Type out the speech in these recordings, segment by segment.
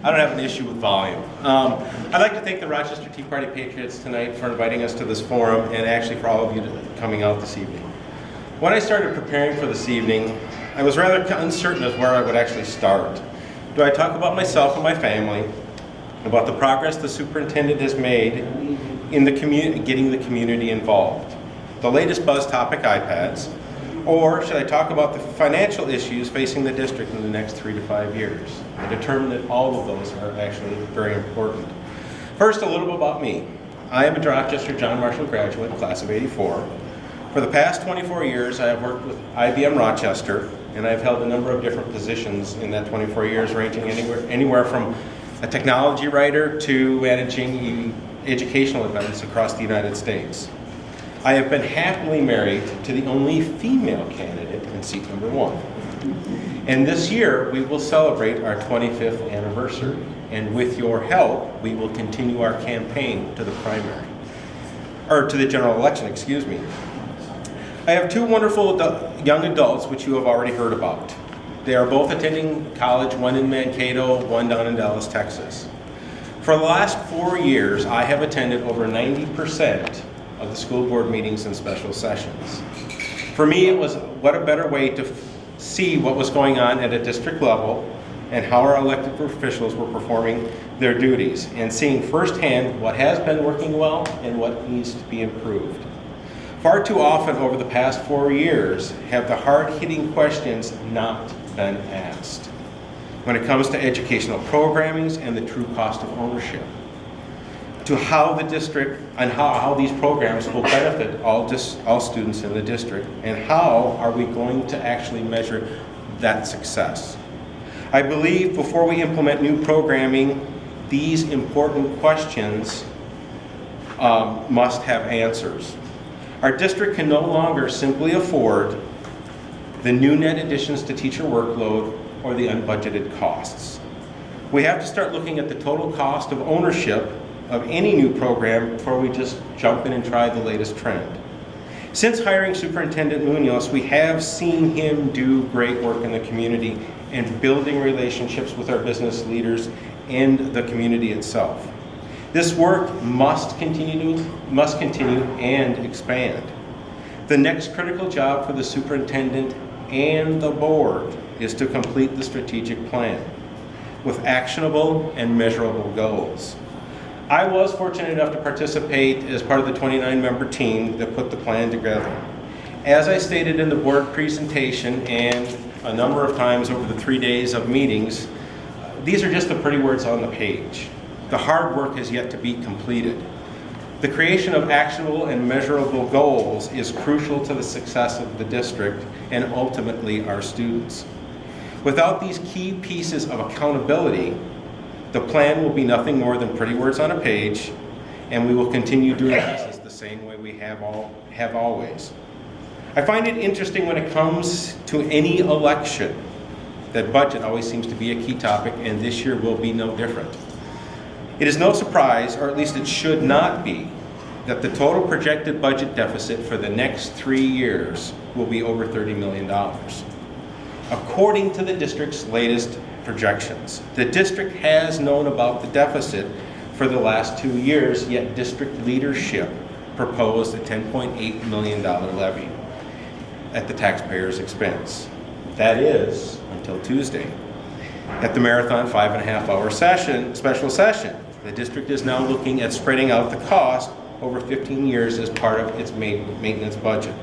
I don't have an issue with volume. I'd like to thank the Rochester Tea Party Patriots tonight for inviting us to this forum and actually for all of you coming out this evening. When I started preparing for this evening, I was rather uncertain as where I would actually start. Do I talk about myself and my family, about the progress the superintendent has made in the getting the community involved, the latest buzz topic, iPads, or should I talk about the financial issues facing the district in the next 3 to 5 years? I determined that all of those are actually very important. First, a little bit about me. I am a Rochester John Marshall graduate, class of '84. For the past 24 years, I have worked with IBM Rochester, and I've held a number of different positions in that 24 years, ranging anywhere from a technology writer to managing educational events across the United States. I have been happily married to the only female candidate in seat number 1. And this year, we will celebrate our 25th anniversary. And with your help, we will continue our campaign to the primary, or to the general election, excuse me. I have 2 wonderful young adults, which you have already heard about. They are both attending college, one in Mankato, one down in Dallas, Texas. For the last 4 years, I have attended over 90% of the school board meetings and special sessions. For me, it was what a better way to see what was going on at a district level and how our elected officials were performing their duties and seeing firsthand what has been working well and what needs to be improved. Far too often over the past 4 years have the hard-hitting questions not been asked when it comes to educational programmings and the true cost of ownership, to how the district and how these programs will benefit all students in the district, and how are we going to actually measure that success. I believe before we implement new programming, these important questions must have answers. Our district can no longer simply afford the new net additions to teacher workload or the unbudgeted costs. We have to start looking at the total cost of ownership of any new program before we just jump in and try the latest trend. Since hiring Superintendent Munoz, we have seen him do great work in the community and building relationships with our business leaders and the community itself. This work must continue and expand. The next critical job for the superintendent and the board is to complete the strategic plan with actionable and measurable goals. I was fortunate enough to participate as part of the 29-member team that put the plan together. As I stated in the board presentation and a number of times over the 3 days of meetings, these are just the pretty words on the page. The hard work is yet to be completed. The creation of actionable and measurable goals is crucial to the success of the district and ultimately our students. Without these key pieces of accountability, the plan will be nothing more than pretty words on a page, and we will continue doing business the same way we have always. I find it interesting when it comes to any election that budget always seems to be a key topic, and this year will be no different. It is no surprise, or at least it should not be, that the total projected budget deficit for the next 3 years will be over $30 million. According to the district's latest projections, the district has known about the deficit for the last 2 years, yet district leadership proposed a $10.8 million levy at the taxpayer's expense. That is until Tuesday. At the marathon 5.5-hour special session, the district is now looking at spreading out the cost over 15 years as part of its maintenance budget.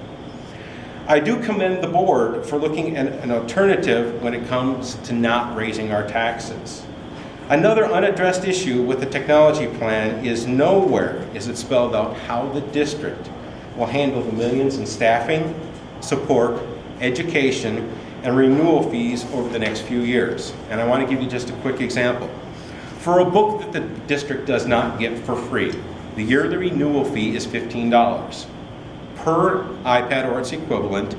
I do commend the board for looking at an alternative when it comes to not raising our taxes. Another unaddressed issue with the technology plan is nowhere is it spelled out how the district will handle the millions in staffing, support, education, and renewal fees over the next few years. And I want to give you just a quick example. For a book that the district does not get for free, the yearly renewal fee is $15 per iPad or its equivalent.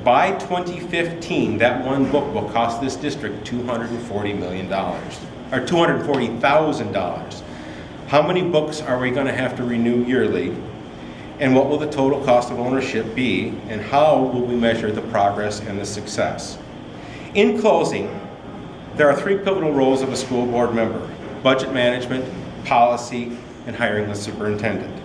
By 2015, that one book will cost this district $240 million, or $240,000. How many books are we going to have to renew yearly? And what will the total cost of ownership be? And how will we measure the progress and the success? In closing, There are three pivotal roles of a school board member: budget management, policy, and hiring the superintendent.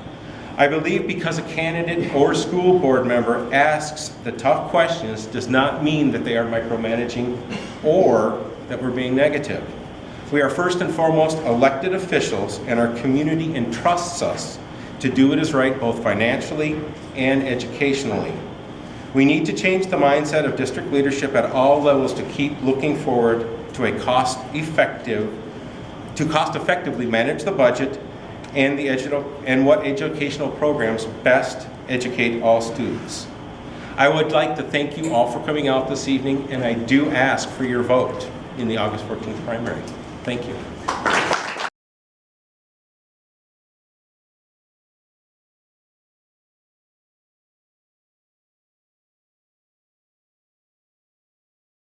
I believe because a candidate or school board member asks the tough questions does not mean that they are micromanaging or that we're being negative. We are first and foremost elected officials, and our community entrusts us to do what is right both financially and educationally. We need to change the mindset of district leadership at all levels to keep looking forward to cost effectively manage the budget and what educational programs best educate all students. I would like to thank you all for coming out this evening, and I do ask for your vote in the August 14th primary. Thank you.